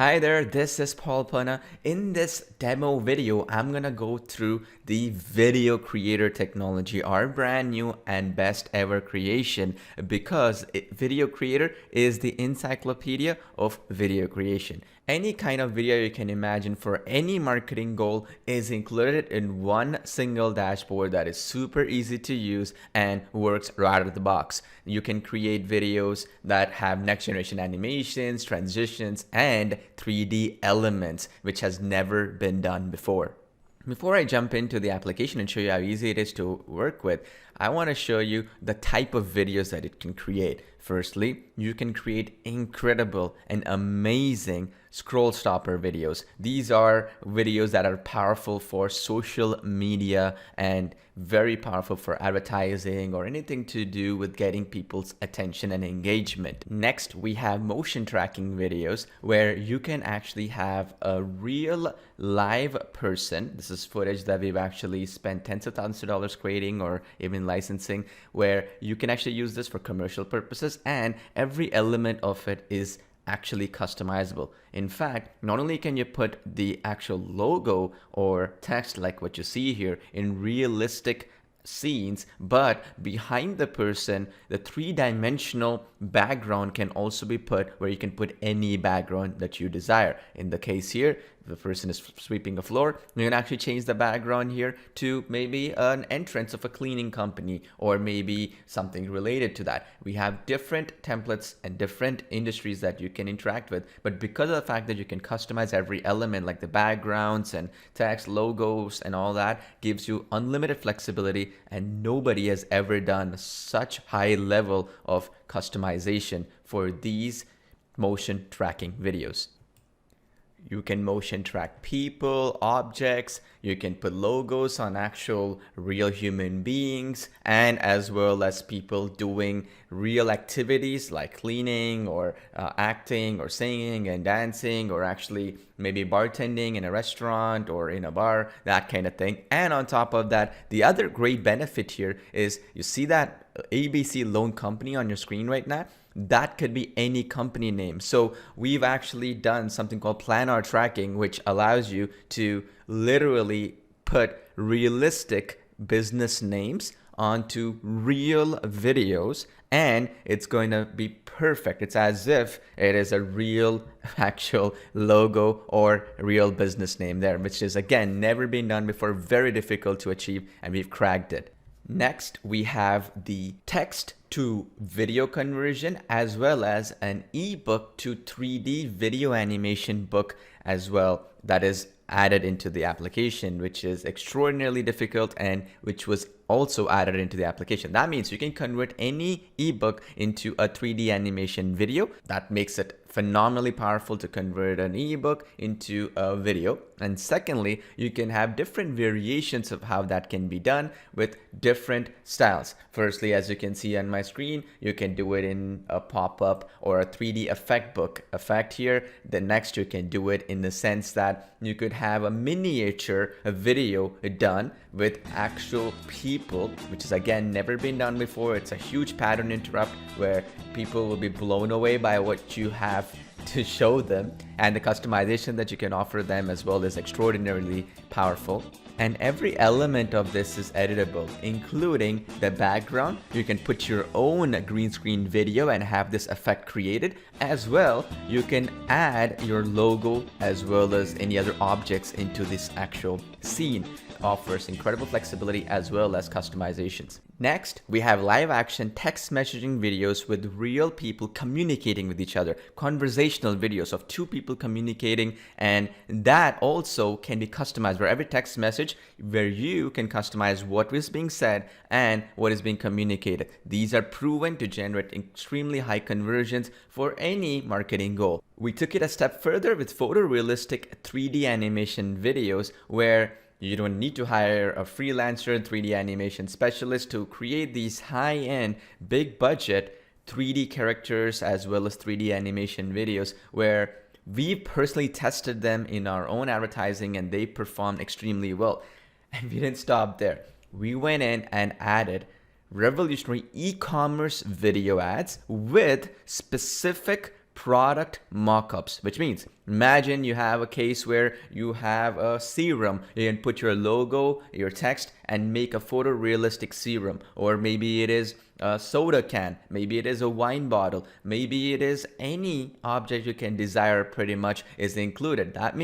Hi there, this is Paul Pana. In this demo video, I'm gonna go through the Video Creator technology, our brand new and best ever creation, because Video Creator is the encyclopedia of video creation. Any kind of video you can imagine for any marketing goal is included in one single dashboard that is super easy to use and works right out of the box. You can create videos that have next generation animations, transitions, and 3D elements, which has never been done before. Before I jump into the application and show you how easy it is to work with, I want to show you the type of videos that it can create. Firstly, you can create incredible and amazing scroll stopper videos. These are videos that are powerful for social media and very powerful for advertising or anything to do with getting people's attention and engagement. Next, we have motion tracking videos where you can actually have a real live person. This is footage that we've actually spent tens of thousands of dollars creating or even licensing, where you can actually use this for commercial purposes, and every element of it is actually customizable. In fact, not only can you put the actual logo or text like what you see here in realistic scenes, but behind the person, the three-dimensional background can also be put where you can put any background that you desire. In the case here, the person is sweeping a floor, you can actually change the background here to maybe an entrance of a cleaning company or maybe something related to that. We have different templates and different industries that you can interact with, but because of the fact that you can customize every element like the backgrounds and text, logos and all that, gives you unlimited flexibility, and nobody has ever done such high level of customization for these motion tracking videos. You can motion track people, objects, you can put logos on actual real human beings, and as well as people doing real activities like cleaning or acting or singing and dancing, or actually maybe bartending in a restaurant or in a bar, that kind of thing. And on top of that, the other great benefit here is you see that ABC loan company on your screen right now. That could be any company name. So we've actually done something called planar tracking, which allows you to literally put realistic business names onto real videos, and it's going to be perfect. It's as if it is a real actual logo or real business name there, which is again never been done before, very difficult to achieve, and we've cracked it. Next, we have the text to video conversion, as well as an ebook to 3D video animation book as well, that is added into the application, which is extraordinarily difficult and which was also added into the application. That means you can convert any ebook into a 3D animation video. That makes it phenomenally powerful to convert an ebook into a video. And secondly, you can have different variations of how that can be done with different styles. Firstly, as you can see on my screen, you can do it in a pop-up or a 3D effect book effect here. The next, you can do it in the sense that you could have a miniature video done with actual people, which is again never been done before. It's a huge pattern interrupt where people will be blown away by what you have to show them, and the customization that you can offer them as well is extraordinarily powerful. And every element of this is editable, including the background. You can put your own green screen video and have this effect created. As well, you can add your logo as well as any other objects into this actual scene. It offers incredible flexibility as well as customizations. Next, we have live action text messaging videos with real people communicating with each other, conversational videos of two people communicating, and that also can be customized for every text message, where you can customize what is being said and what is being communicated. These are proven to generate extremely high conversions for any marketing goal. We took it a step further with photorealistic 3D animation videos, where you don't need to hire a freelancer 3D animation specialist to create these high-end, big budget 3D characters as well as 3D animation videos, where we personally tested them in our own advertising and they performed extremely well. And we didn't stop there. We went in and added revolutionary e-commerce video ads with specific product mockups, which means imagine you have a case where you have a serum. You can put your logo, your text, and make a photorealistic serum. Or maybe it is a soda can, maybe it is a wine bottle, maybe it is any object you can desire pretty much is included. That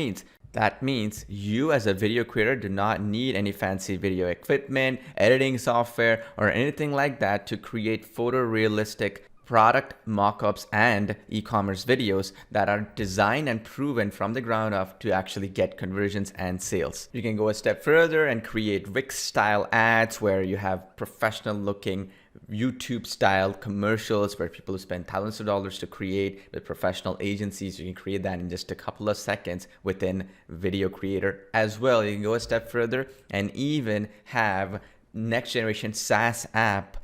means you as a video creator do not need any fancy video equipment, editing software, or anything like that to create photorealistic product mockups and e-commerce videos that are designed and proven from the ground up to actually get conversions and sales. You can go a step further and create Wix style ads where you have professional looking YouTube style commercials where people spend thousands of dollars to create with professional agencies. You can create that in just a couple of seconds within Video Creator as well. You can go a step further and even have next generation SaaS app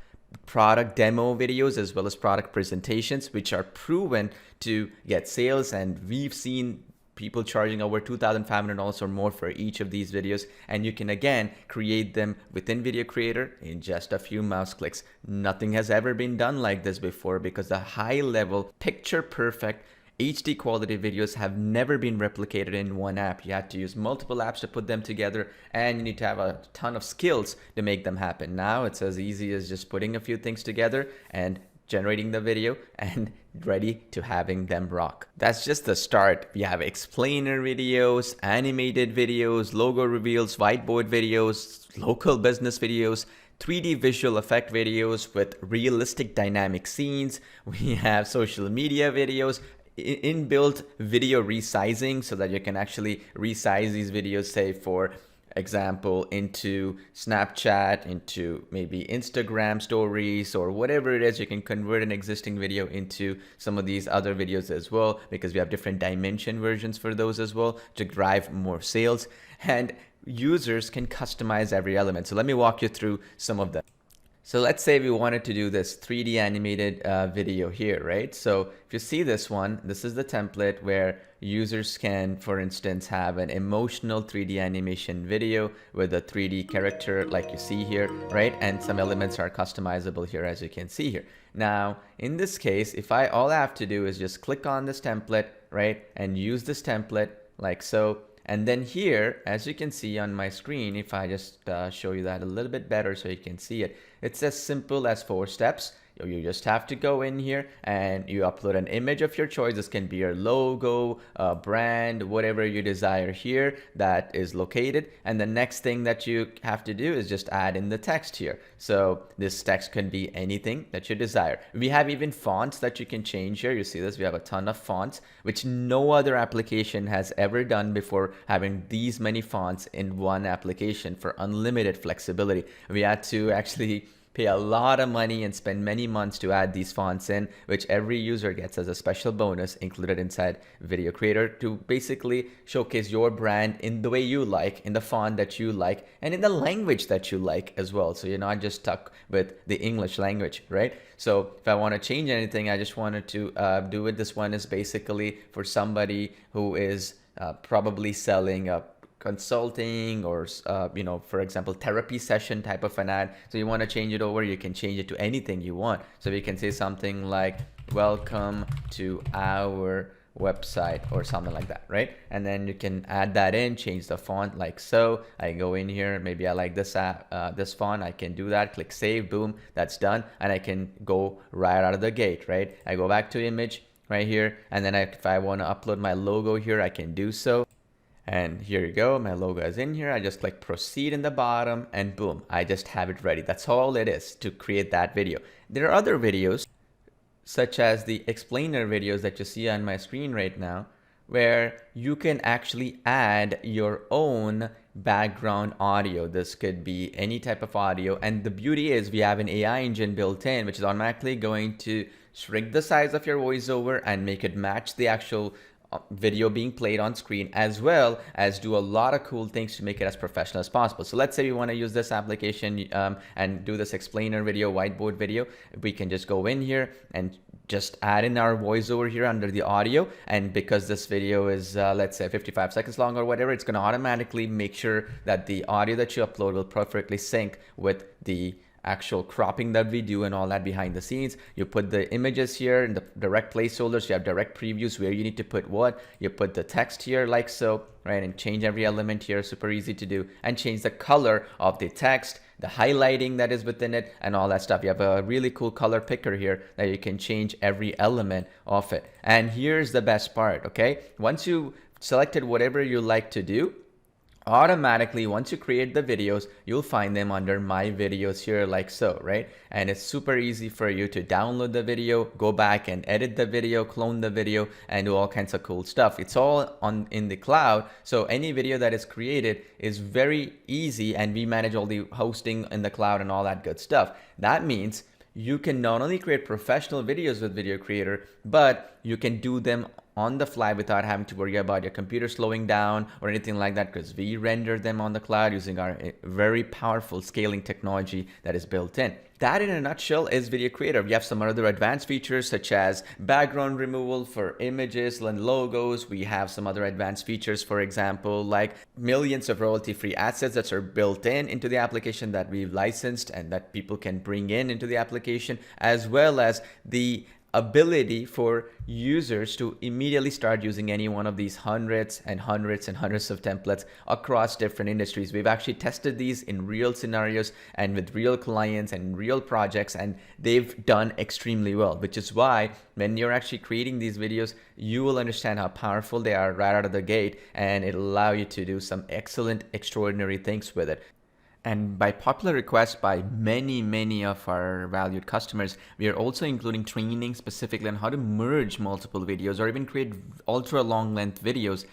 product demo videos as well as product presentations, which are proven to get sales. And we've seen people charging over $2,500 or more for each of these videos. And you can again create them within Video Creator in just a few mouse clicks. Nothing has ever been done like this before because the high level, picture perfect HD quality videos have never been replicated in one app. You have to use multiple apps to put them together, and you need to have a ton of skills to make them happen. Now it's as easy as just putting a few things together and generating the video and ready to having them rock. That's just the start. We have explainer videos, animated videos, logo reveals, whiteboard videos, local business videos, 3D visual effect videos with realistic dynamic scenes. We have social media videos, inbuilt video resizing so that you can actually resize these videos, say for example, into Snapchat, into maybe Instagram stories or whatever it is. You can convert an existing video into some of these other videos as well, because we have different dimension versions for those as well to drive more sales. And users can customize every element. So let me walk you through some of them. So let's say we wanted to do this 3D animated video here, right? So if you see this one, this is the template where users can, for instance, have an emotional 3D animation video with a 3D character like you see here, right? And some elements are customizable here, as you can see here. Now, in this case, if all I have to do is just click on this template, right? And use this template like so. And then here, as you can see on my screen, if I just show you that a little bit better so you can see it, it's as simple as 4 steps. You just have to go in here and you upload an image of your choice. This can be your logo, brand, whatever you desire here that is located. And the next thing that you have to do is just add in the text here. So this text can be anything that you desire. We have even fonts that you can change here. You see this, we have a ton of fonts, which no other application has ever done before, having these many fonts in one application for unlimited flexibility. We had to actually pay a lot of money and spend many months to add these fonts in, which every user gets as a special bonus included inside Video Creator to basically showcase your brand in the way you like, in the font that you like, and in the language that you like as well. So you're not just stuck with the English language, right? So if I want to change anything, I just wanted to do it. This one is basically for somebody who is probably selling a consulting or for example therapy session type of an ad. So you want to change it over, you can change it to anything you want. So we can say something like welcome to our website or something like that, right? And then you can add that in, change the font like so. I go in here, maybe I like this this font, I can do that, click save, boom, that's done. And I can go right out of the gate, right? I go back to image right here, and then if I want to upload my logo here, I can do so. And here you go, my logo is in here. I just click proceed in the bottom and boom, I just have it ready. That's all it is to create that video. There are other videos such as the explainer videos that you see on my screen right now, where you can actually add your own background audio. This could be any type of audio. And the beauty is we have an AI engine built in, which is automatically going to shrink the size of your voiceover and make it match the actual video being played on screen, as well as do a lot of cool things to make it as professional as possible. So let's say we want to use this application and do this explainer video, whiteboard video. We can just go in here and just add in our voiceover here under the audio. And because this video is let's say 55 seconds long or whatever, it's going to automatically make sure that the audio that you upload will perfectly sync with the actual cropping that we do and all that behind the scenes. You put the images here in the direct placeholders. You have direct previews where you need to put what. You put the text here like so, right? And change every element here, super easy to do, and change the color of the text, the highlighting that is within it, and all that stuff. You have a really cool color picker here that you can change every element of it. And here's the best part, okay? Once you selected whatever you like to do, automatically once you create the videos, you'll find them under my videos here like so, right? And it's super easy for you to download the video, go back and edit the video, clone the video, and do all kinds of cool stuff. It's all in the cloud, so any video that is created is very easy, and we manage all the hosting in the cloud and all that good stuff. That means you can not only create professional videos with VideoCreator, but you can do them on the fly without having to worry about your computer slowing down or anything like that, because we render them on the cloud using our very powerful scaling technology that is built in. That in a nutshell is VideoCreator. We have some other advanced features such as background removal for images and logos. We have some other advanced features, for example, like millions of royalty-free assets that are built into the application that we've licensed and that people can bring into the application, as well as the ability for users to immediately start using any one of these hundreds and hundreds and hundreds of templates across different industries. We've actually tested these in real scenarios and with real clients and real projects, and they've done extremely well, which is why when you're actually creating these videos, you will understand how powerful they are right out of the gate, and it'll allow you to do some excellent, extraordinary things with it. And by popular request by many of our valued customers, we are also including training specifically on how to merge multiple videos or even create ultra long length videos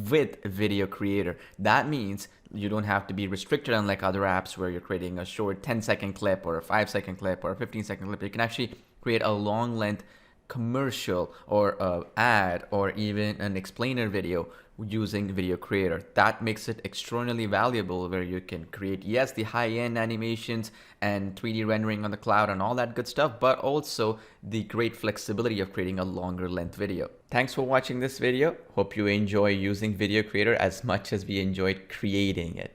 with VideoCreator. That means you don't have to be restricted unlike other apps where you're creating a short 10-second clip or a 5-second clip or a 15-second clip. You can actually create a long length commercial or an ad or even an explainer video using VideoCreator. That makes it extraordinarily valuable, where you can create, yes, the high-end animations and 3D rendering on the cloud and all that good stuff, but also the great flexibility of creating a longer length video. Thanks for watching this video. Hope you enjoy using VideoCreator as much as we enjoyed creating it.